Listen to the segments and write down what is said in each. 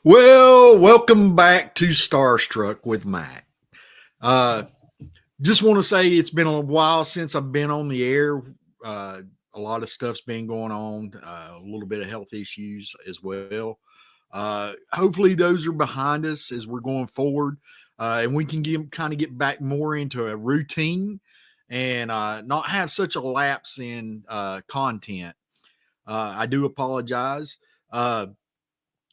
Well, welcome back to Starstruck with Mack. Uh, just want to say it's been a while since I've been on the air. A lot of stuff's been going on, a little bit of health issues as well. Hopefully, those are behind us as we're going forward, and we can get back more into a routine and not have such a lapse in content. I do apologize. Uh,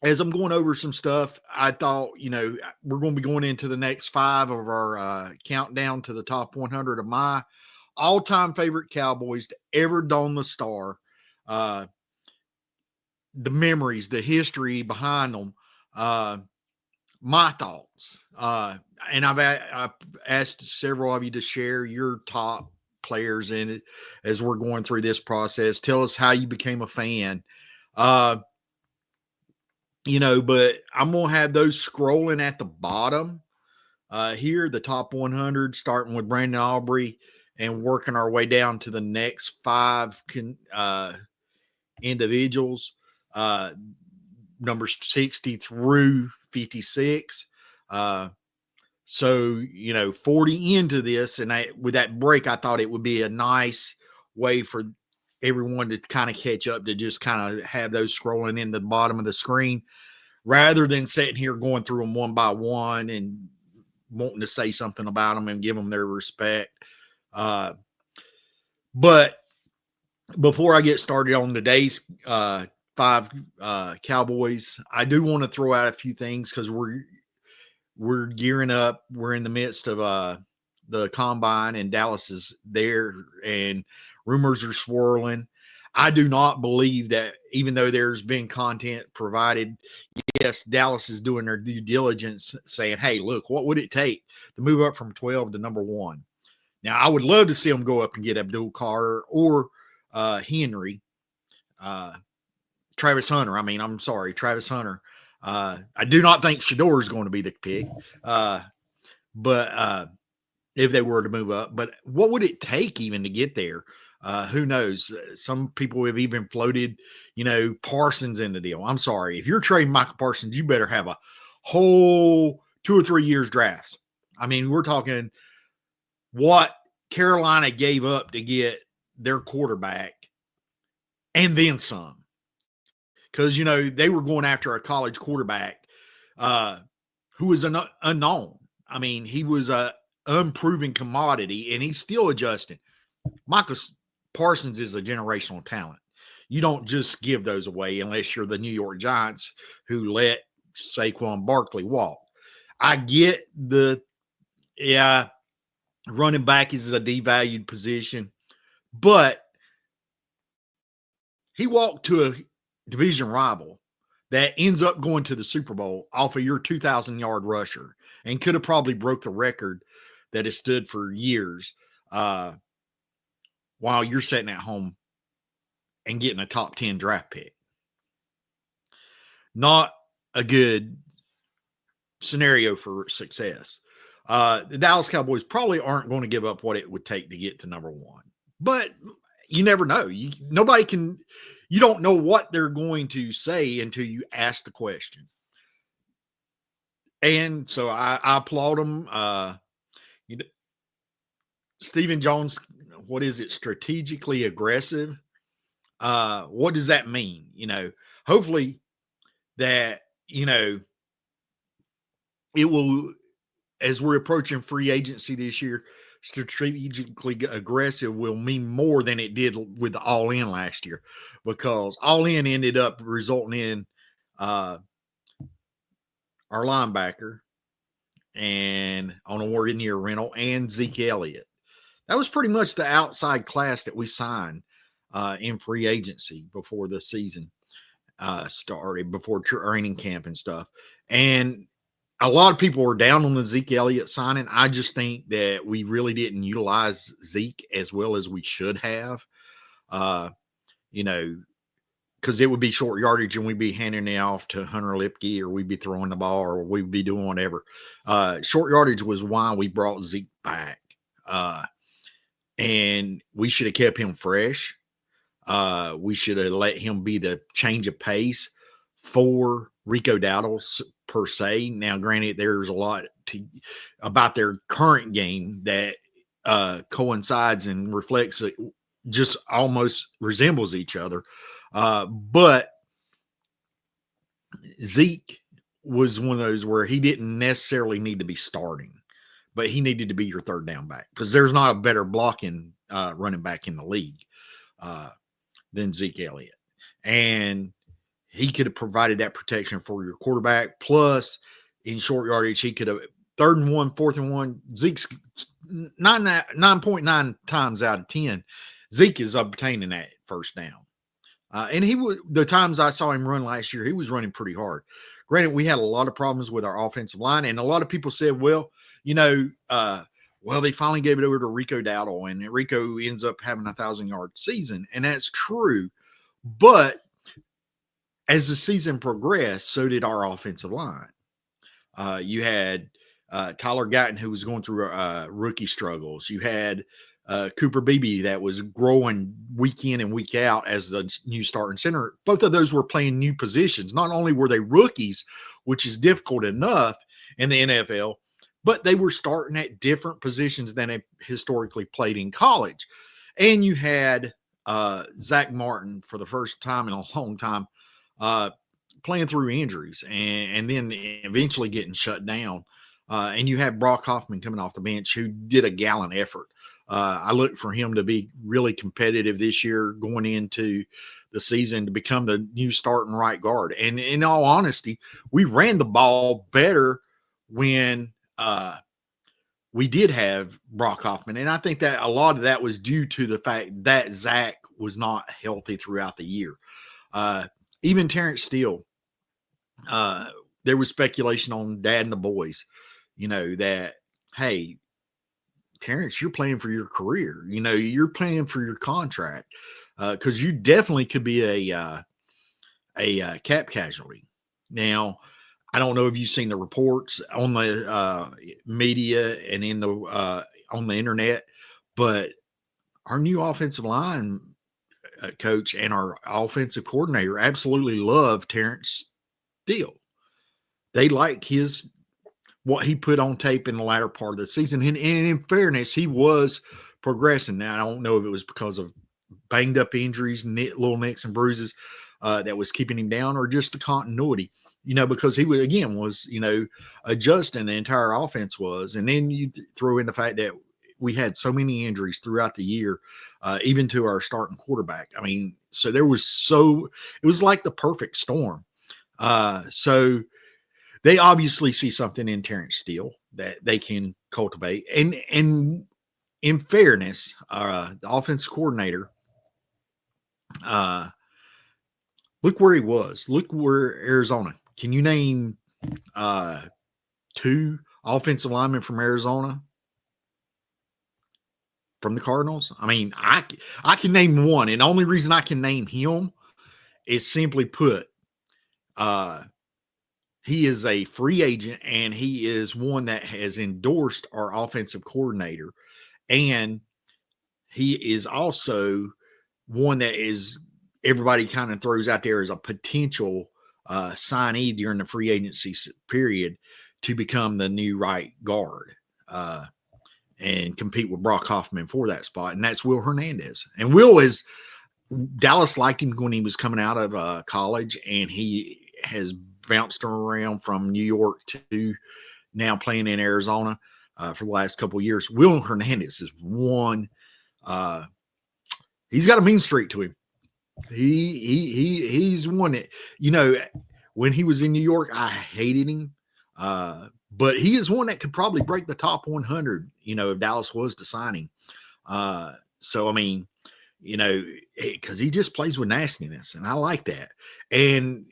as I'm going over some stuff, I thought, we're going to be going into the next five of our countdown to the top 100 of my all time favorite Cowboys to ever don the star. Uh, the memories, the history behind them, uh, my thoughts. And I've asked several of you to share your top players in it as we're going through this process. Tell us how you became a fan. Uh, but I'm going to have those scrolling at the bottom here, the top 100, starting with Brandon Aubrey and working our way down to the next five individuals, uh, numbers 60 through 56. So, 40 into this, and with that break, I thought it would be a nice way for everyone to kind of catch up, to just kind of have those scrolling in the bottom of the screen rather than sitting here going through them one by one and wanting to say something about them and give them their respect. But before I get started on today's five Cowboys, I do want to throw out a few things because we're gearing up. We're in the midst of the combine, and Dallas is there, and rumors are swirling. I do not believe that, even though there's been content provided, yes, Dallas is doing their due diligence, saying, hey, look, what would it take to move up from 12 to number one? Now, I would love to see them go up and get Abdul Carter or Henry, Travis Hunter. Travis Hunter. I do not think Shador is going to be the pick, but if they were to move up. But what would it take even to get there? Who knows? Some people have even floated, Parsons in the deal. I'm sorry. If you're trading Micah Parsons, you better have a whole 2 or 3 years drafts. I mean, we're talking what Carolina gave up to get their quarterback and then some. Because, they were going after a college quarterback who was an unknown. I mean, he was a unproven commodity, and he's still adjusting. Micah Parsons is a generational talent. You don't just give those away unless you're the New York Giants who let Saquon Barkley walk. I get running back is a devalued position, but he walked to a division rival that ends up going to the Super Bowl off of your 2,000-yard rusher and could have probably broke the record that has stood for years while you're sitting at home and getting a top 10 draft pick. Not a good scenario for success. The Dallas Cowboys probably aren't going to give up what it would take to get to number one, but you never know. You don't know what they're going to say until you ask the question. And so I applaud them. Stephen Jones, what is it? Strategically aggressive. What does that mean? Hopefully that, it will, as we're approaching free agency this year, strategically aggressive will mean more than it did with the All In last year, because All In ended up resulting in our linebacker and on a 1-year rental and Zeke Elliott. That was pretty much the outside class that we signed in free agency before the season started, before training camp and stuff. And a lot of people were down on the Zeke Elliott signing. I just think that we really didn't utilize Zeke as well as we should have. Because it would be short yardage and we'd be handing it off to Hunter Lipke, or we'd be throwing the ball, or we'd be doing whatever. Short yardage was why we brought Zeke back. And we should have kept him fresh. We should have let him be the change of pace for Rico Dowdle per se. Now, granted, there's a lot about their current game that coincides and reflects it, just almost resembles each other. But Zeke was one of those where he didn't necessarily need to be starting, but he needed to be your third down back because there's not a better blocking running back in the league than Zeke Elliott. And he could have provided that protection for your quarterback. Plus, in short yardage, he could have 3rd and 1, 4th and 1. Zeke's 9.9 times out of 10, Zeke is obtaining that first down. And he was, the times I saw him run last year, he was running pretty hard. Granted, we had a lot of problems with our offensive line, and a lot of people said, well, they finally gave it over to Rico Dowdle, and Rico ends up having a 1,000-yard season, and that's true. But as the season progressed, so did our offensive line. You had Tyler Guyton, who was going through rookie struggles. You had Cooper Beebe that was growing week in and week out as the new starting center. Both of those were playing new positions. Not only were they rookies, which is difficult enough in the NFL, but they were starting at different positions than they historically played in college. And you had Zach Martin for the first time in a long time playing through injuries and then eventually getting shut down. And you had Brock Hoffman coming off the bench who did a gallant effort. I look for him to be really competitive this year going into the season to become the new starting right guard. And in all honesty, we ran the ball better when we did have Brock Hoffman. And I think that a lot of that was due to the fact that Zach was not healthy throughout the year. Even Terrence Steele, there was speculation on Dad and the boys, that, hey, Terrence, you're playing for your career. You're playing for your contract because you definitely could be a cap casualty. Now, I don't know if you've seen the reports on the media and in the on the internet, but our new offensive line coach and our offensive coordinator absolutely love Terrence Steele. They like what he put on tape in the latter part of the season. And in fairness, he was progressing. Now, I don't know if it was because of banged up injuries, little nicks and bruises that was keeping him down, or just the continuity, because he was adjusting, the entire offense was. And then you throw in the fact that we had so many injuries throughout the year, even to our starting quarterback. I mean, so it was like the perfect storm. So they obviously see something in Terrence Steele that they can cultivate. And in fairness, the offensive coordinator, look where he was. Look where Arizona. Can you name 2 offensive linemen from Arizona from the Cardinals? I mean, I can name one, and the only reason I can name him is simply put, he is a free agent, and he is one that has endorsed our offensive coordinator. And he is also one that is everybody kind of throws out there as a potential signee during the free agency period to become the new right guard and compete with Brock Hoffman for that spot. And that's Will Hernandez. And Dallas liked him when he was coming out of college, and he has bounced around from New York to now playing in Arizona for the last couple of years. Will Hernandez is one. He's got a mean streak to him. He's one that, when he was in New York, I hated him. But he is one that could probably break the top 100, if Dallas was to sign him. So, I mean, because he just plays with nastiness, and I like that. And,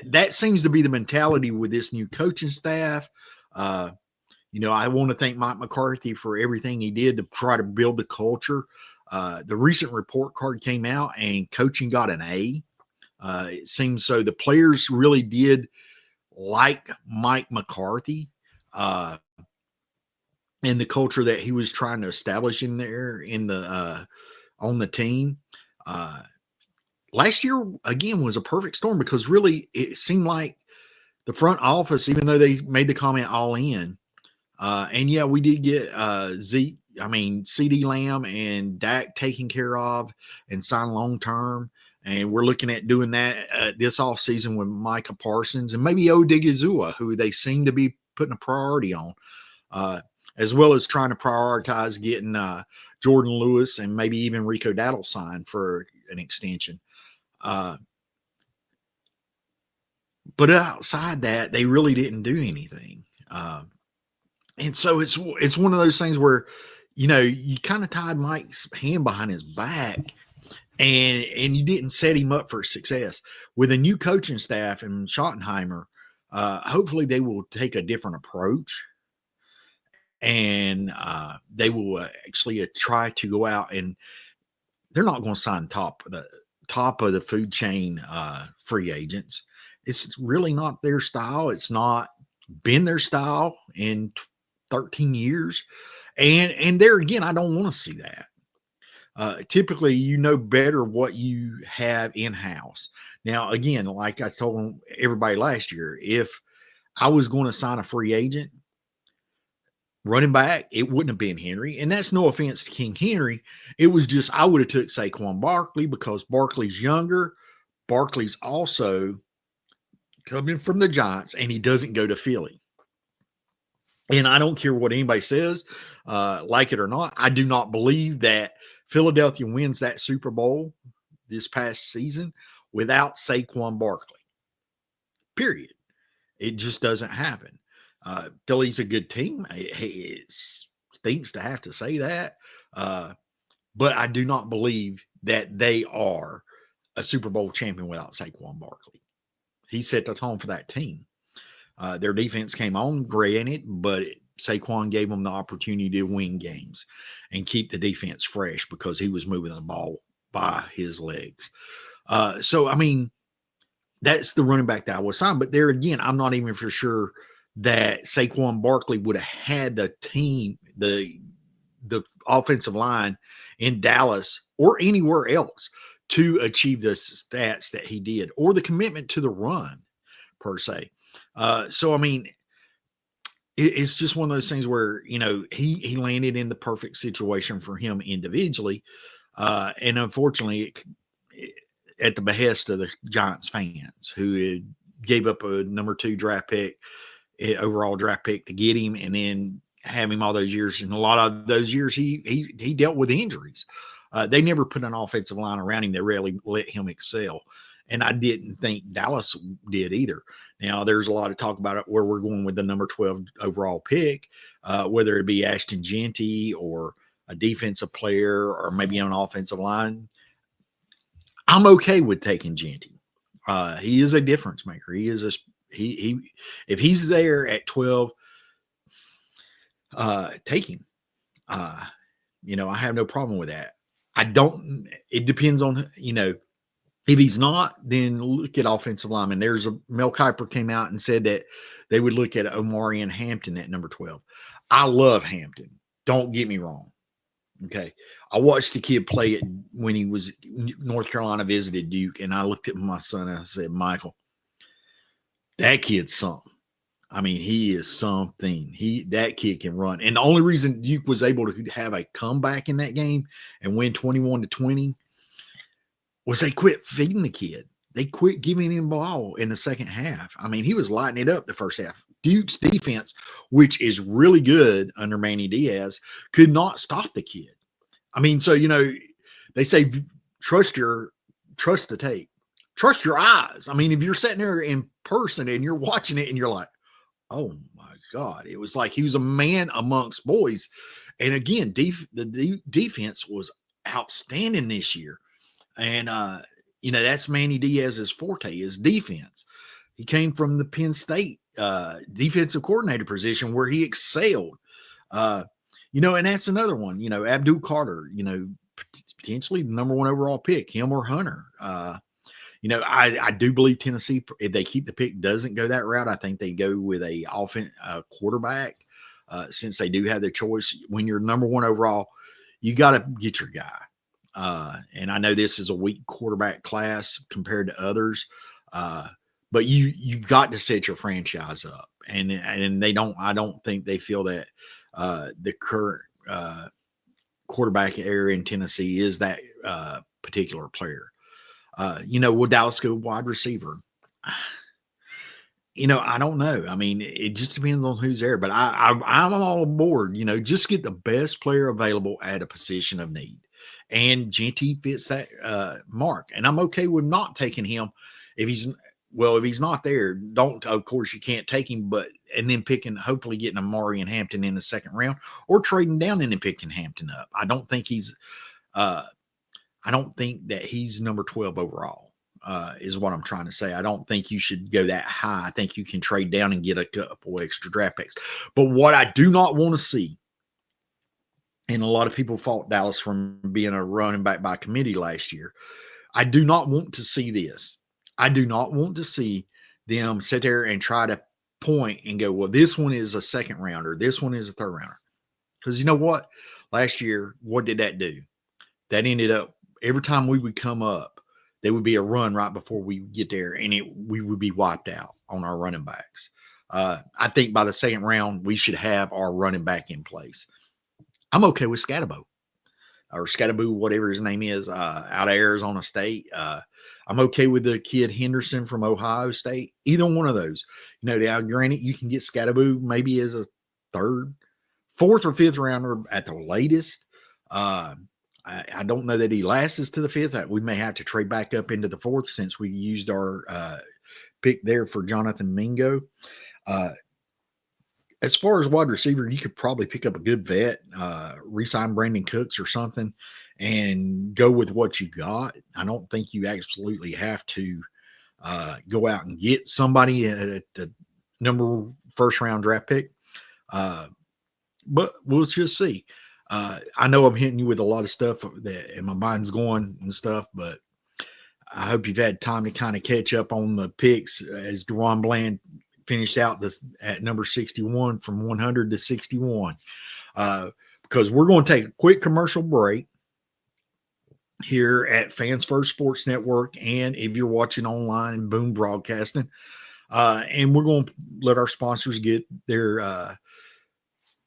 that seems to be the mentality with this new coaching staff. I want to thank Mike McCarthy for everything he did to try to build the culture. The recent report card came out, and coaching got an A. It seems so the players really did like Mike McCarthy and the culture that he was trying to establish in there on the team. Last year, again, was a perfect storm because really it seemed like the front office, even though they made the comment all in, and yeah, we did get CD Lamb and Dak taken care of and signed long term. And we're looking at doing that this offseason with Micah Parsons and maybe Odigizua, who they seem to be putting a priority on, as well as trying to prioritize getting Jordan Lewis and maybe even Rico Dowdle signed for an extension. But outside that, they really didn't do anything. And so it's one of those things where, you kind of tied Mike's hand behind his back and you didn't set him up for success. With a new coaching staff and Schottenheimer, hopefully they will take a different approach and they will actually try to go out, and they're not going to sign top of the food chain free agents. It's really not their style. It's not been their style in 13 years. And there again, I don't want to see that. Typically, better what you have in-house. Now, again, like I told everybody last year, if I was going to sign a free agent, running back, it wouldn't have been Henry. And that's no offense to King Henry. It was just I would have took Saquon Barkley because Barkley's younger. Barkley's also coming from the Giants, and he doesn't go to Philly. And I don't care what anybody says, like it or not. I do not believe that Philadelphia wins that Super Bowl this past season without Saquon Barkley. Period. It just doesn't happen. Philly's a good team. It stinks to have to say that. But I do not believe that they are a Super Bowl champion without Saquon Barkley. He set the tone for that team. Their defense came on, granted, but Saquon gave them the opportunity to win games and keep the defense fresh because he was moving the ball by his legs. So, I mean, that's the running back that I was signed. But there again, I'm not even for sure that Saquon Barkley would have had the team, the offensive line in Dallas or anywhere else to achieve the stats that he did or the commitment to the run per se. So, I mean, it's just one of those things where, he landed in the perfect situation for him individually. And unfortunately, at the behest of the Giants fans who gave up a number 2 draft pick, overall draft pick to get him, and then have him all those years. And a lot of those years, he dealt with injuries. They never put an offensive line around him that really let him excel. And I didn't think Dallas did either. Now, there's a lot of talk about it where we're going with the number 12 overall pick, whether it be Ashton Jeanty or a defensive player or maybe on an offensive line. I'm okay with taking Jeanty. He is a difference maker. He is if he's there at 12, take him. I have no problem with that. It depends on, if he's not, then look at offensive lineman. Mel Kiper came out and said that they would look at Omari and Hampton at number 12. I love Hampton. Don't get me wrong. Okay. I watched the kid play it when he was North Carolina visited Duke, and I looked at my son and I said, Michael, that kid's something. I mean, he is something. That kid can run. And the only reason Duke was able to have a comeback in that game and win 21-20 was they quit feeding the kid. They quit giving him the ball in the second half. I mean, he was lighting it up the first half. Duke's defense, which is really good under Manny Diaz, could not stop the kid. I mean, so, they say trust the tape. Trust your eyes. I mean, if you're sitting there in person and you're watching it and you're like, oh my God, it was like he was a man amongst boys. And again, the defense was outstanding this year. And, that's Manny Diaz's forte, is defense. He came from the Penn State defensive coordinator position where he excelled. And that's another one, Abdul Carter, potentially the number 1 overall pick, him or Hunter. I do believe Tennessee, if they keep the pick, doesn't go that route. I think they go with a quarterback since they do have their choice. When you're number 1 overall, you got to get your guy. And I know this is a weak quarterback class compared to others, but you've got to set your franchise up, and they don't. I don't think they feel that the current quarterback area in Tennessee is that particular player. Will Dallas go wide receiver? I don't know. I mean, it just depends on who's there. But I'm all aboard. Just get the best player available at a position of need, and Genty fits that mark. And I'm okay with not taking him if he's not there. Don't, of course, you can't take him, and then hopefully getting Amari and Hampton in the second round, or trading down and then picking Hampton up. I don't think that he's number 12 overall. Is what I'm trying to say. I don't think you should go that high. I think you can trade down and get a couple extra draft picks. But what I do not want to see, and a lot of people fault Dallas from being a running back by committee last year, I do not want to see this. I do not want to see them sit there and try to point and go, well, this one is a second rounder, this one is a third rounder. Because you know what? Last year, what did that do? That ended up, every time we would come up, there would be a run right before we get there, and we would be wiped out on our running backs. I think by the second round, we should have our running back in place. I'm okay with Scatterboo, whatever his name is, out of Arizona State. I'm okay with the kid Henderson from Ohio State. Either one of those. Now, granted, you can get Scatterboo maybe as a third, fourth, or fifth rounder at the latest. I don't know that he lasts us to the fifth. We may have to trade back up into the fourth since we used our pick there for Jonathan Mingo. As far as wide receiver, you could probably pick up a good vet, re-sign Brandon Cooks or something, and go with what you got. I don't think you absolutely have to go out and get somebody at the first round draft pick. But we'll just see. I know I'm hitting you with a lot of stuff and my mind's going and stuff, but I hope you've had time to kind of catch up on the picks as Deron Bland finished out at number 61 from 100 to 61. Because we're going to take a quick commercial break here at Fans First Sports Network, and if you're watching online, Boom Broadcasting, and we're going to let our sponsors get their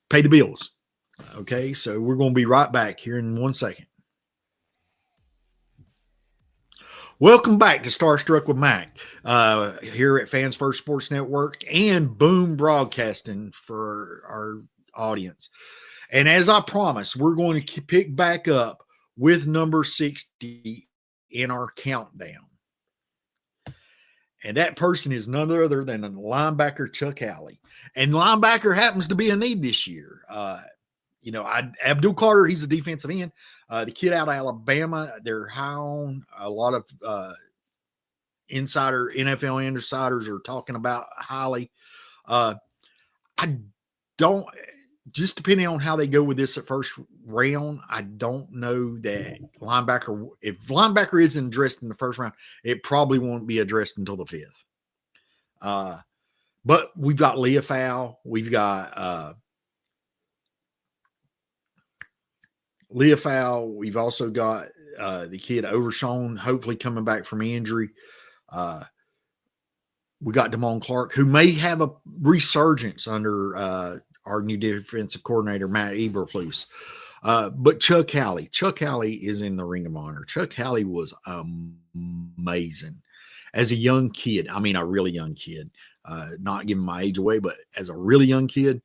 pay the bills. Okay, so we're going to be right back here in 1 second. Welcome back to Starstruck with Mack here at Fans First Sports Network and Boom Broadcasting for our audience. And as I promised, we're going to pick back up with number 60 in our countdown. And that person is none other than linebacker Chuck Howley. And linebacker happens to be a need this year. Abdul Carter, he's a defensive end. The kid out of Alabama, they're high on. A lot of NFL insiders are talking about Howley. Just depending on how they go with this at first round, I don't know that if linebacker isn't addressed in the first round, it probably won't be addressed until the fifth. But we've got Leafau. We've got Leafau. We've also got the kid Overshown, hopefully coming back from injury. We got Damone Clark, who may have a resurgence under our new defensive coordinator, Matt Eberflus. But Chuck Howley is in the Ring of Honor. Chuck Howley was amazing as a young kid. I mean, a really young kid, not giving my age away, but as a really young kid,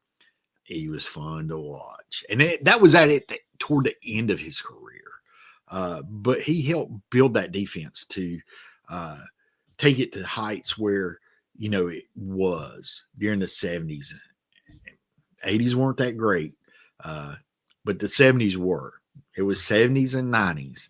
he was fun to watch. And that was toward the end of his career. But he helped build that defense to take it to heights where, it was during the 70s. 80s weren't that great, but the 70s were. It was 70s and 90s.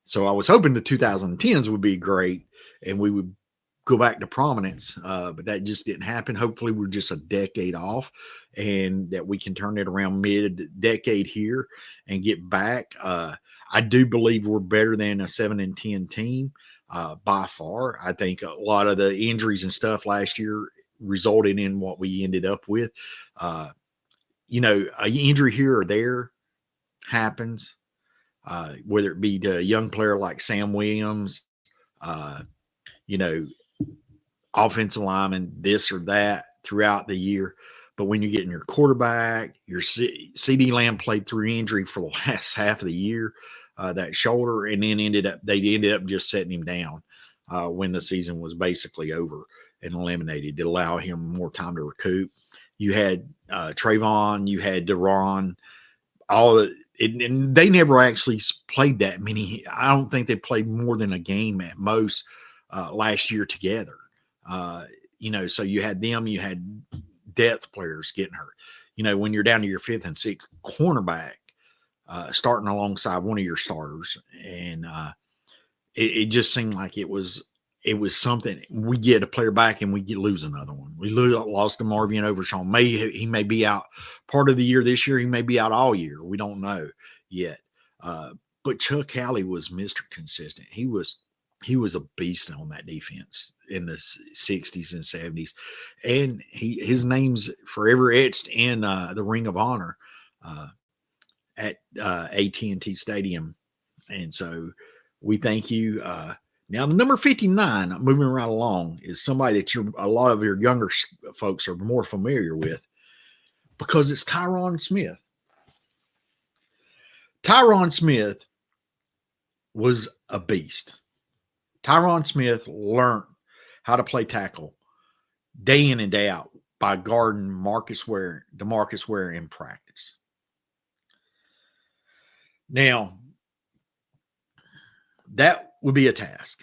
So I was hoping the 2010s would be great and we would go back to prominence, but that just didn't happen. Hopefully we're just a decade off and that we can turn it around mid-decade here and get back. I do believe we're better than a 7-10 team by far. I think a lot of the injuries and stuff last year resulted in what we ended up with. An injury here or there happens, whether it be to a young player like Sam Williams, offensive lineman, this or that throughout the year. But when you get in your quarterback, your CD Lamb played through injury for the last half of the year, that shoulder, and then they ended up just setting him down when the season was basically over and eliminated to allow him more time to recoup. You had Trayvon, you had Deron, and they never actually played that many. I don't think they played more than a game at most last year together. So you had them, you had depth players getting hurt. When you're down to your fifth and sixth cornerback, starting alongside one of your starters, and it just seemed like it was something. We get a player back and we lose another one. We lost to Marvin Overshawn. He may be out part of the year this year. He may be out all year. We don't know yet. But Chuck Howley was Mr. Consistent. He was a beast on that defense in the 60s and 70s. And his name's forever etched in the Ring of Honor at AT&T Stadium. And so we thank you. Now, the number 59, moving right along, is somebody that a lot of your younger folks are more familiar with because it's Tyron Smith. Tyron Smith was a beast. Tyron Smith learned how to play tackle day in and day out by guarding DeMarcus Ware in practice. Now, that would be a task.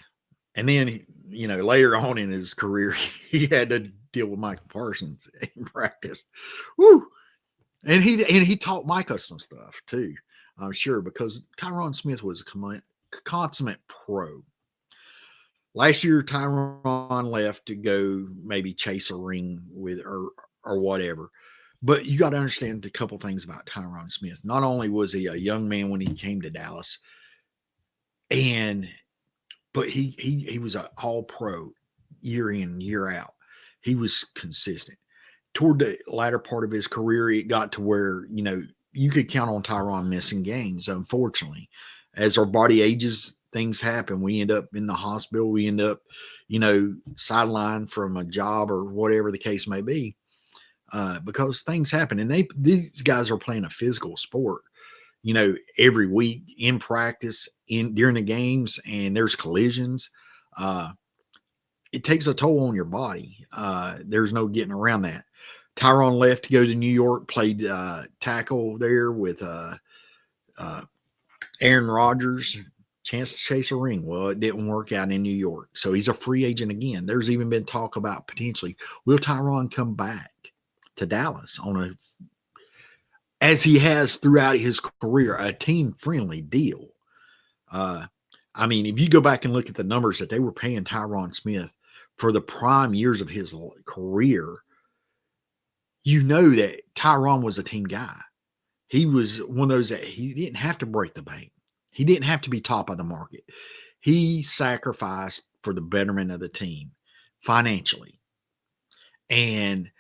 And then, later on in his career, he had to deal with Micah Parsons in practice. Woo! And he taught Micah some stuff too, I'm sure, because Tyron Smith was a consummate pro. Last year, Tyron left to go maybe chase a ring with or whatever. But you got to understand a couple things about Tyron Smith. Not only was he a young man when he came to Dallas, but he was an all-pro year in, year out. He was consistent. Toward the latter part of his career, it got to where, you could count on Tyron missing games, unfortunately. As our body ages, things happen. We end up in the hospital. We end up, sidelined from a job or whatever the case may be, because things happen. And these guys are playing a physical sport, every week in practice, during the games, and there's collisions. It takes a toll on your body. There's no getting around that. Tyron left to go to New York, played tackle there with Aaron Rodgers. Chance to chase a ring. Well, it didn't work out in New York. So he's a free agent again. There's even been talk about potentially, will Tyron come back to Dallas as he has throughout his career, a team-friendly deal. If you go back and look at the numbers that they were paying Tyron Smith for the prime years of his career, that Tyron was a team guy. He was one of those that he didn't have to break the bank. He didn't have to be top of the market. He sacrificed for the betterment of the team financially. And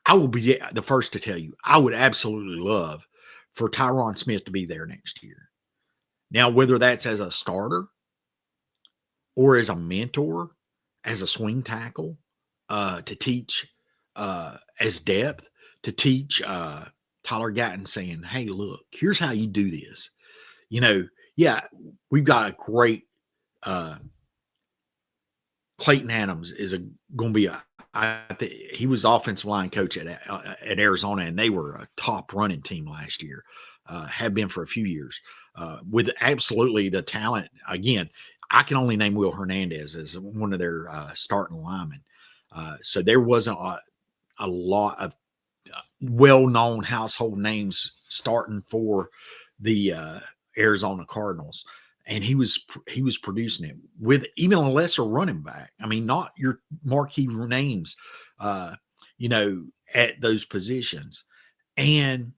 I will be the first to tell you, I would absolutely love for Tyron Smith to be there next year. Now, whether that's as a starter or as a mentor, as a swing tackle, to teach as depth, to teach Tyler Gatton saying, hey, look, here's how you do this. We've got a great Clayton Adams is going to be he was offensive line coach at Arizona, and they were a top running team last year, have been for a few years, with absolutely the talent. Again, I can only name Will Hernandez as one of their starting linemen. So there wasn't a lot of well-known household names starting for the Arizona Cardinals. And he was producing it with even a lesser running back. Not your marquee names, at those positions. And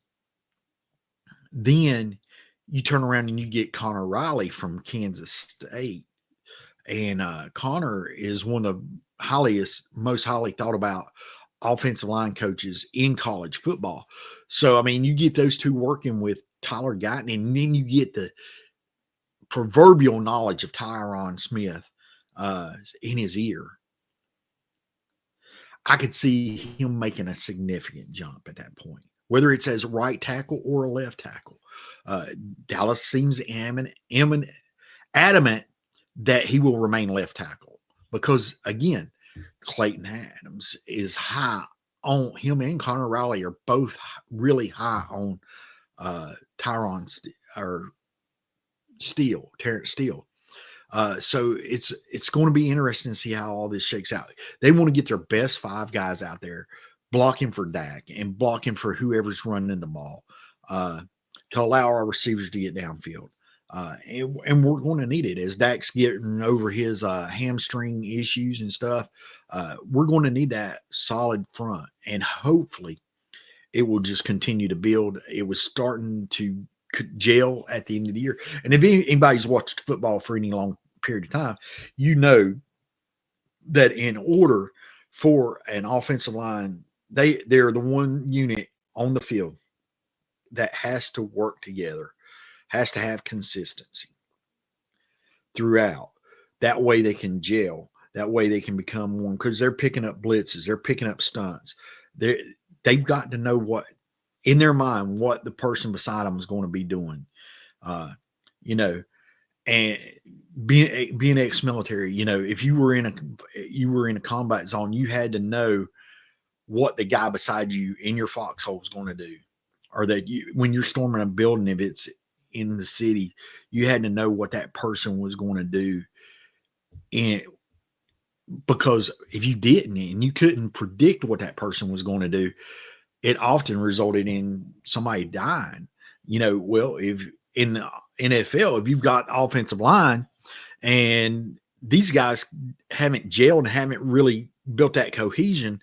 then you turn around and you get Connor Riley from Kansas State. And Connor is one of the most highly thought about offensive line coaches in college football. So, you get those two working with Tyler Guyton, and then you get the proverbial knowledge of Tyron Smith in his ear. I could see him making a significant jump at that point, whether it's as right tackle or a left tackle. Uh, Dallas seems adamant that he will remain left tackle because, again, Clayton Adams is high on him, and Connor Riley are both really high on Tyron or Steele, Terrence Steele. So it's going to be interesting to see how all this shakes out. They want to get their best 5 guys out there, blocking for Dak and blocking for whoever's running the ball, to allow our receivers to get downfield. And we're going to need it as Dak's getting over his hamstring issues and stuff. We're going to need that solid front, and hopefully it will just continue to build. It was starting to gel at the end of the year. And if anybody's watched football for any long period of time, you know that in order for an offensive line, they're the one unit on the field that has to work together, has to have consistency throughout. That way they can gel. That way they can become one, because they're picking up blitzes. They're picking up stunts. They've got to know what, in their mind, what the person beside them is going to be doing. And being ex-military, if you were in a combat zone, you had to know what the guy beside you in your foxhole is going to do, or that when you're storming a building, if it's in the city, you had to know what that person was going to do. And because if you didn't and you couldn't predict what that person was going to do, it often resulted in somebody dying. Well, if in the NFL, if you've got offensive line and these guys haven't gelled and haven't really built that cohesion,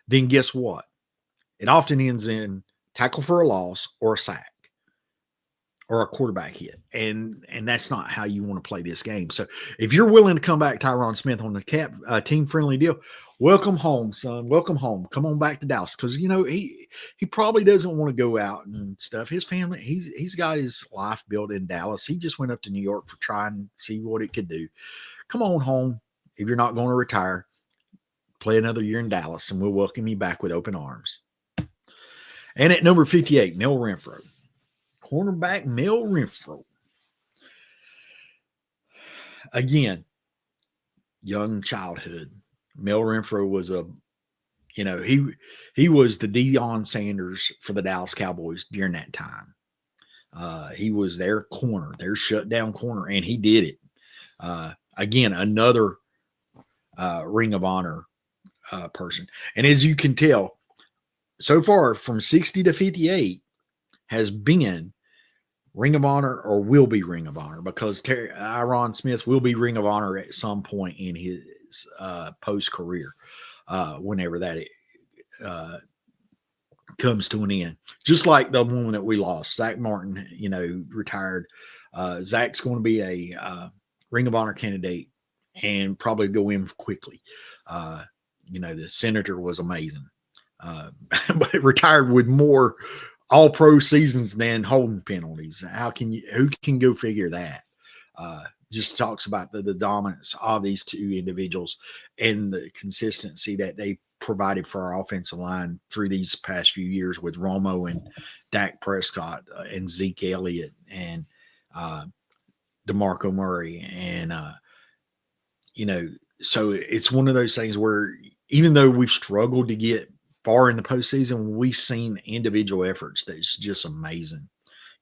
then guess what? It often ends in tackle for a loss or a sack or a quarterback hit. And that's not how you want to play this game. So if you're willing to come back, Tyron Smith, on the team-friendly deal, welcome home, son. Welcome home. Come on back to Dallas, because, he probably doesn't want to go out and stuff. His family, he's got his life built in Dallas. He just went up to New York for trying to see what it could do. Come on home. If you're not going to retire, play another year in Dallas, and we'll welcome you back with open arms. And at number 58, Mel Renfro. Cornerback Mel Renfro. Again, young childhood. Mel Renfro was he was the Deion Sanders for the Dallas Cowboys during that time. He was their corner, their shutdown corner, and he did it. Again, another Ring of Honor person. And as you can tell, so far from 60 to 58 has been Ring of Honor or will be Ring of Honor, because Tyron Smith will be Ring of Honor at some point in his post-career, whenever that comes to an end. Just like the one that we lost, Zach Martin, retired. Zach's going to be a Ring of Honor candidate and probably go in quickly. The Senator was amazing, but retired with more all-pro seasons than holding penalties. Who can go figure that? Just talks about the dominance of these two individuals and the consistency that they provided for our offensive line through these past few years with Romo and Dak Prescott and Zeke Elliott and DeMarco Murray. And, so it's one of those things where even though we've struggled to get far in the postseason, we've seen individual efforts that's just amazing.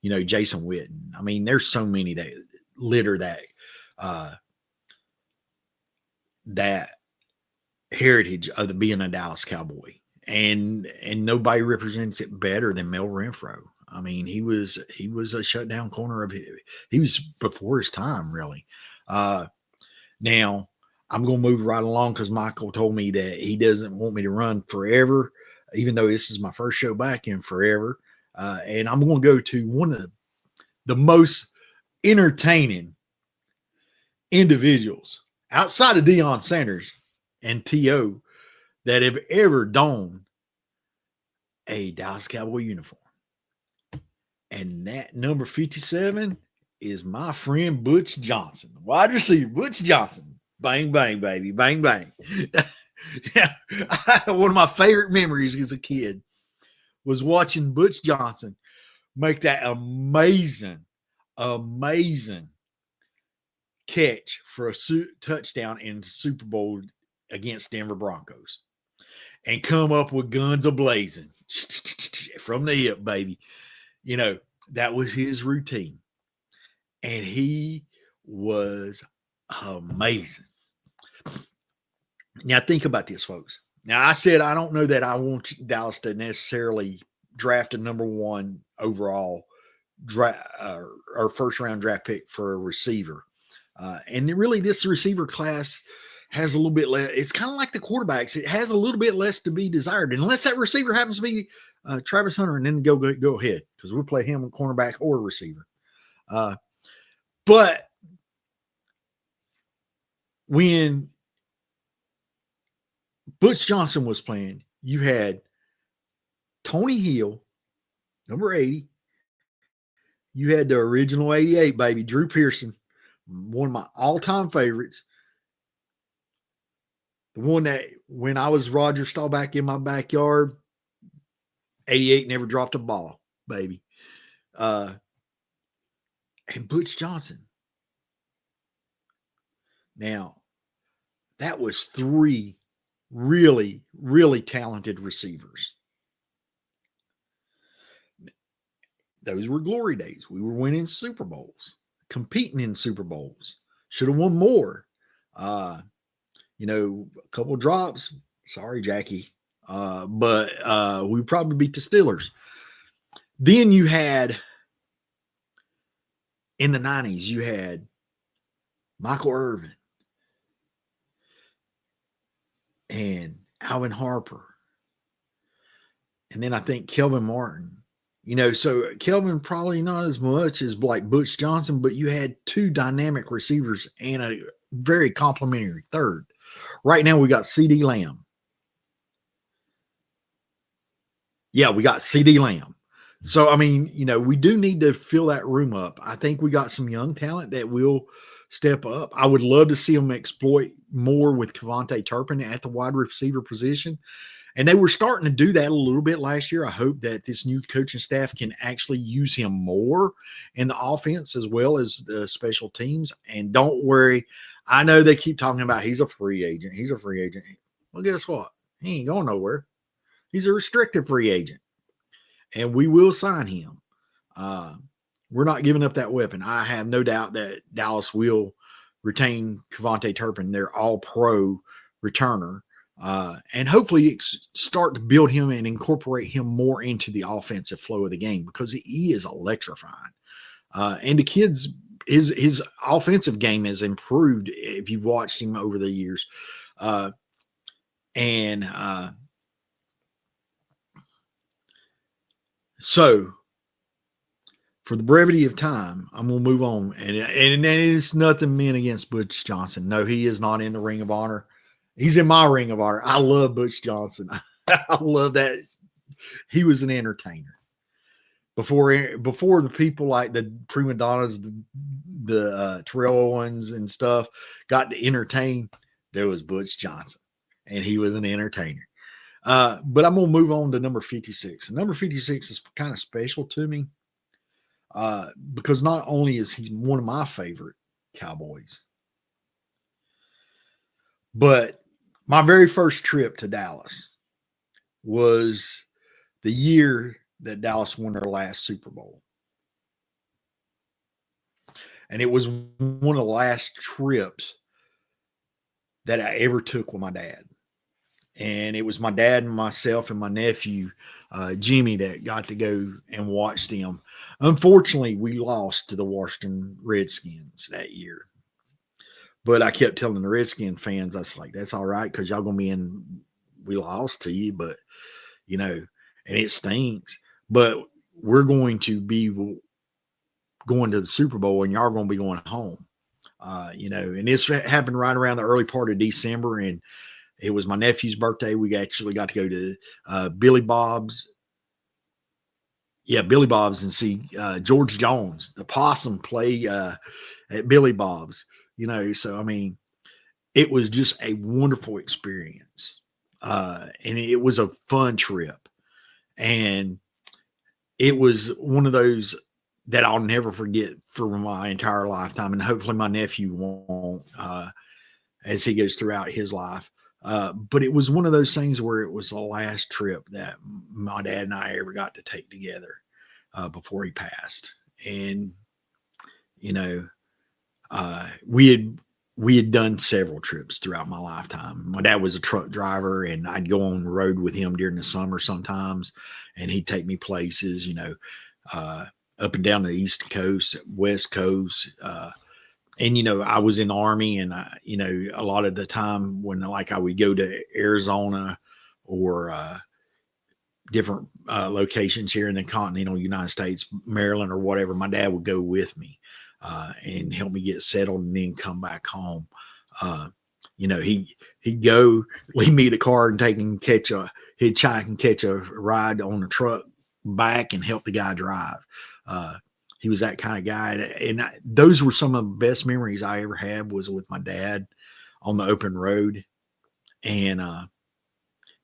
Jason Witten. I mean, there's so many that litter that heritage of being a Dallas Cowboy, and nobody represents it better than Mel Renfro. I mean, he was a shutdown corner he was before his time, really. Now I'm going to move right along because Michael told me that he doesn't want me to run forever, even though this is my first show back in forever. And I'm going to go to one of the most entertaining individuals outside of Deion Sanders and T.O. that have ever donned a Dallas Cowboy uniform. And that number 57 is my friend Butch Johnson, wide receiver Butch Johnson. Bang, bang, baby. Bang, bang. Yeah, one of my favorite memories as a kid was watching Butch Johnson make that amazing catch for a touchdown in the Super Bowl against Denver Broncos and come up with guns a-blazing from the hip, baby. You know, that was his routine. And he was amazing. Now, think about this, folks. Now, I said I don't know that I want Dallas to necessarily draft a number one overall or first round draft pick for a receiver. And really, this receiver class has a little bit less. It's kind of like the quarterbacks. It has a little bit less to be desired, unless that receiver happens to be Travis Hunter, and then go ahead, because we'll play him a cornerback or a receiver. But when Butch Johnson was playing, you had Tony Hill, number 80. You had the original 88, baby, Drew Pearson, one of my all-time favorites. The one that when I was Roger Staubach in my backyard, 88 never dropped a ball, baby. And Butch Johnson. Now, that was three really, really talented receivers. Those were glory days. We were winning Super Bowls, competing in Super Bowls. Should have won more. You know, a couple drops. Sorry, Jackie. But we probably beat the Steelers. Then you had, in the 90s, you had Michael Irvin and Alvin Harper. And then I think Kelvin Martin. You know, so Kelvin probably not as much as like Butch Johnson, but you had two dynamic receivers and a very complimentary third. Right now we got CD Lamb. Yeah, we got CD Lamb. So, I mean, you know, we do need to fill that room up. I think we got some young talent that will step up. I would love to see them exploit more with Kevontae Turpin at the wide receiver position. And they were starting to do that a little bit last year. I hope that this new coaching staff can actually use him more in the offense as well as the special teams. And don't worry, I know they keep talking about he's a free agent. He's a free agent. Well, guess what? He ain't going nowhere. He's a restricted free agent. And we will sign him. We're not giving up that weapon. I have no doubt that Dallas will retain Kevontae Turpin, their all-pro returner. And hopefully start to build him and incorporate him more into the offensive flow of the game, because he is electrifying. And the kids, his offensive game has improved if you've watched him over the years. So for the brevity of time, I'm going to move on. And it's nothing meant against Butch Johnson. No, he is not in the Ring of Honor. He's in my Ring of Honor. I love Butch Johnson. I love that. He was an entertainer. Before the people like the prima donnas, the Terrell Owens and stuff got to entertain, there was Butch Johnson, and he was an entertainer. But I'm going to move on to number 56. And number 56 is kind of special to me because not only is he one of my favorite Cowboys, but my very first trip to Dallas was the year that Dallas won their last Super Bowl. And it was one of the last trips that I ever took with my dad. And it was my dad and myself and my nephew, Jimmy, that got to go and watch them. Unfortunately, we lost to the Washington Redskins that year. But I kept telling the Redskin fans, I was like, that's all right, because y'all going to be in, we lost to you, but, you know, and it stinks. But we're going to be going to the Super Bowl, and y'all are going to be going home. You know, and this happened right around the early part of December, and it was my nephew's birthday. We actually got to go to Billy Bob's. Yeah, Billy Bob's, and see George Jones, the possum, play at Billy Bob's. You know, so I mean, it was just a wonderful experience. And it was a fun trip. And it was one of those that I'll never forget for my entire lifetime. And hopefully my nephew won't, as he goes throughout his life. But it was one of those things where it was the last trip that my dad and I ever got to take together before he passed. And, you know, we had done several trips throughout my lifetime. My dad was a truck driver, and I'd go on the road with him during the summer sometimes, and he'd take me places, up and down the East Coast, West Coast. And, I was in the Army, and a lot of the time when I would go to Arizona or different locations here in the continental United States, Maryland or whatever, my dad would go with me and help me get settled and then come back home. He'd go leave me the car and he'd try and catch a ride on the truck back and help the guy drive. He was that kind of guy. And those were some of the best memories I ever had was with my dad on the open road. And,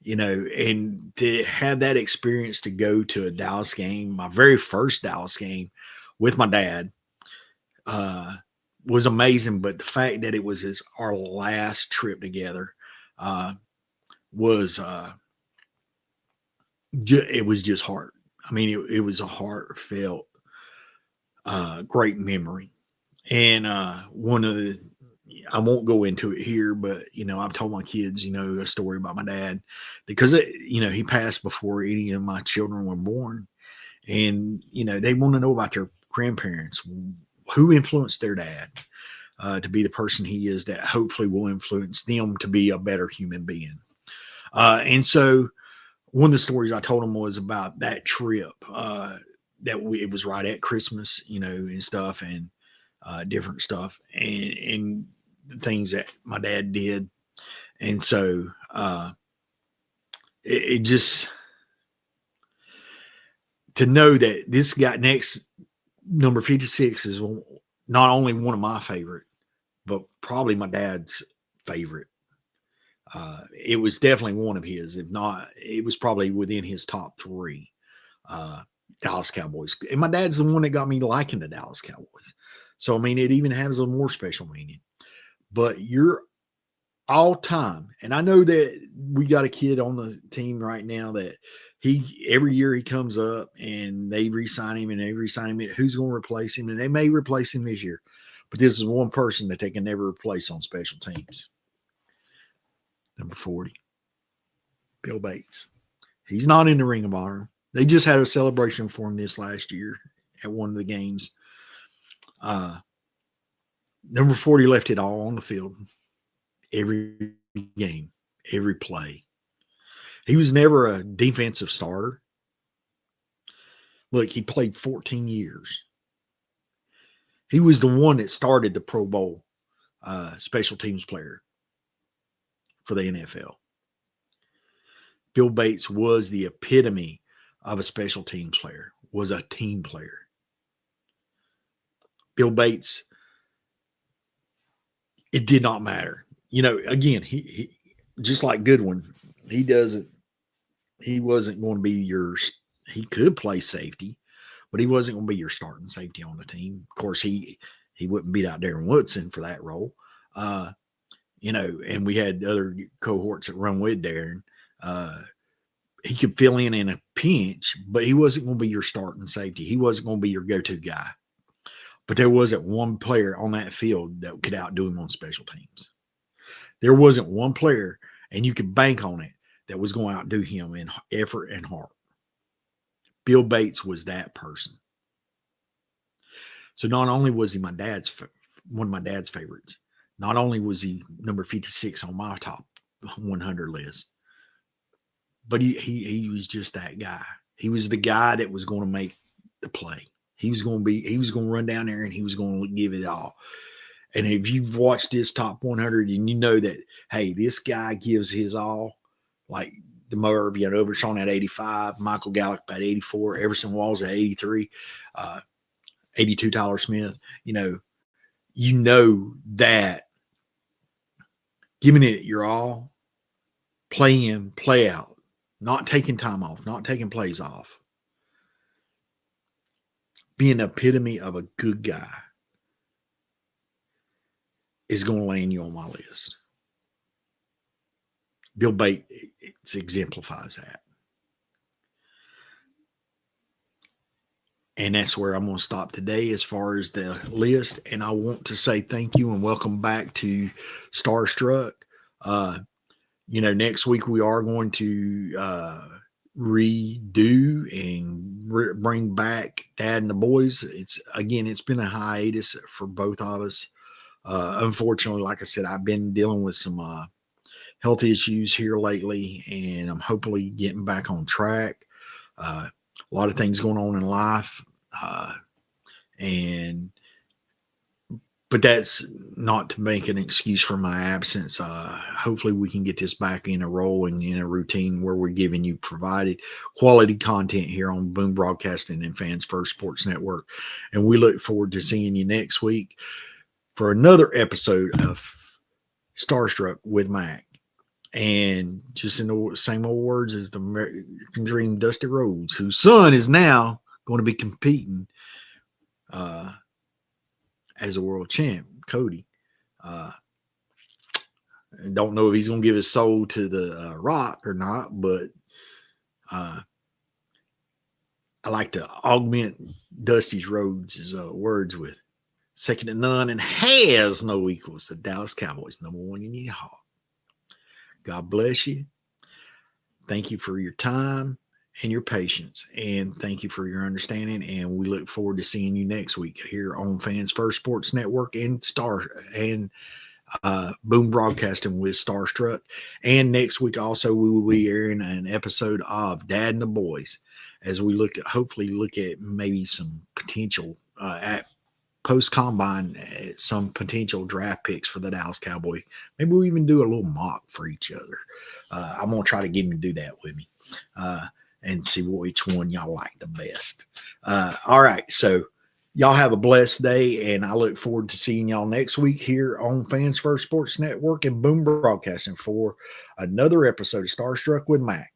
and to have that experience to go to a Dallas game, my very first Dallas game with my dad, was amazing. But the fact that it was our last trip together, was, it was just heart. I mean, it was a heartfelt, great memory. And, I won't go into it here, but, I've told my kids, a story about my dad because, he passed before any of my children were born. And, they want to know about their grandparents, who influenced their dad to be the person he is that hopefully will influence them to be a better human being. And so one of the stories I told them was about that trip it was right at Christmas, and stuff and different stuff and things that my dad did. And so it just to know that this guy next number 56 is not only one of my favorite, but probably my dad's favorite. It was definitely one of his. If not, it was probably within his top three. Dallas Cowboys. And my dad's the one that got me liking the Dallas Cowboys. So, I mean, it even has a more special meaning. But you're all time, and I know that we got a kid on the team right now that every year he comes up and they re-sign him and they re-sign him. Who's going to replace him? And they may replace him this year. But this is one person that they can never replace on special teams. Number 40, Bill Bates. He's not in the Ring of Honor. They just had a celebration for him this last year at one of the games. Number 40 left it all on the field. Every game, every play. He was never a defensive starter. Look, he played 14 years. He was the one that started the Pro Bowl special teams player for the NFL. Bill Bates was the epitome of a special teams player, was a team player. Bill Bates, it did not matter. Again, he just like Goodwin, he wasn't going to be he could play safety, but he wasn't going to be your starting safety on the team. Of course, he wouldn't beat out Darren Woodson for that role. And we had other cohorts that run with Darren. He could fill in a pinch, but he wasn't going to be your starting safety. He wasn't going to be your go-to guy. But there wasn't one player on that field that could outdo him on special teams. There wasn't one player, and you could bank on it, that was going to outdo him in effort and heart. Bill Bates was that person. So not only was he one of my dad's favorites, not only was he number 56 on my top 100 list, but he was just that guy. He was the guy that was going to make the play. He was going to run down there and he was going to give it all. And if you've watched this top 100 and you know that, hey, this guy gives his all, like DeMar Overshawn at 85, Michael Gallup at 84, Everson Walls at 83, 82 Tyler Smith, you know that giving it your all, play in, play out, not taking time off, not taking plays off, being the epitome of a good guy is going to land you on my list. Bill Bates exemplifies that. And that's where I'm going to stop today as far as the list. And I want to say thank you and welcome back to Starstruck. Next week we are going to redo and bring back Dad and the Boys. It's been a hiatus for both of us. Unfortunately, like I said, I've been dealing with some health issues here lately, and I'm hopefully getting back on track. A lot of things going on in life, but that's not to make an excuse for my absence. Hopefully we can get this back in a roll and in a routine where we're giving you provided quality content here on Boom Broadcasting and Fans First Sports Network. And we look forward to seeing you next week for another episode of Starstruck with Mack. And just in the same old words as the American Dream, Dusty Rhodes, whose son is now going to be competing as a world champ, Cody. Don't know if he's going to give his soul to the Rock or not, but I like to augment Dusty Rhodes' words with second to none and has no equals. The Dallas Cowboys, number one in your heart. God bless you. Thank you for your time and your patience, and thank you for your understanding. And we look forward to seeing you next week here on Fans First Sports Network and Boom Broadcasting with Starstruck. And next week also we will be airing an episode of Dad and the Boys as we hopefully look at maybe some potential at post-combine, some potential draft picks for the Dallas Cowboys. Maybe we'll even do a little mock for each other. I'm going to try to get him to do that with me and see which one y'all like the best. All right, so y'all have a blessed day, and I look forward to seeing y'all next week here on Fans First Sports Network and Boom Broadcasting for another episode of Starstruck with Mack.